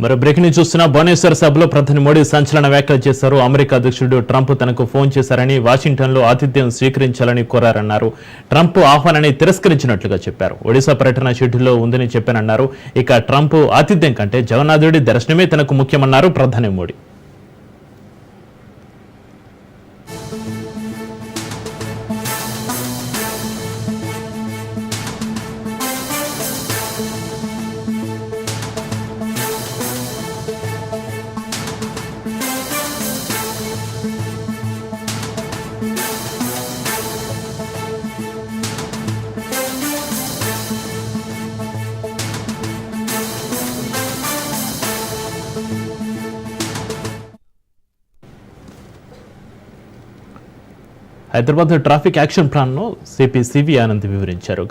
మరో breaking news చూస్తున్న భువనేశ్వర్ సభలో ప్రధాని మోడీ సంచలన వ్యాఖ్యలు చేశారు. అమెరికా అధ్యక్షుడు ట్రంప్ తనకు ఫోన్ చేశారని, వాషింగ్టన్లో ఆతిథ్యం స్వీకరించాలని కోరారన్నారు. ట్రంప్ ఆహ్వానాన్ని తిరస్కరించినట్లుగా చెప్పారు. ఒడిశా పర్యటన షెడ్యూల్లో ఉందని చెప్పానన్నారు. ఇక ట్రంప్ ఆతిథ్యం కంటే జగన్నాథుడి దర్శనమే తనకు ముఖ్యమన్నారు ప్రధాని మోడీ. హైదరాబాద్ ట్రాఫిక్ యాక్షన్ ప్లాన్ను సిపి సివి ఆనంద్ వివరించారు.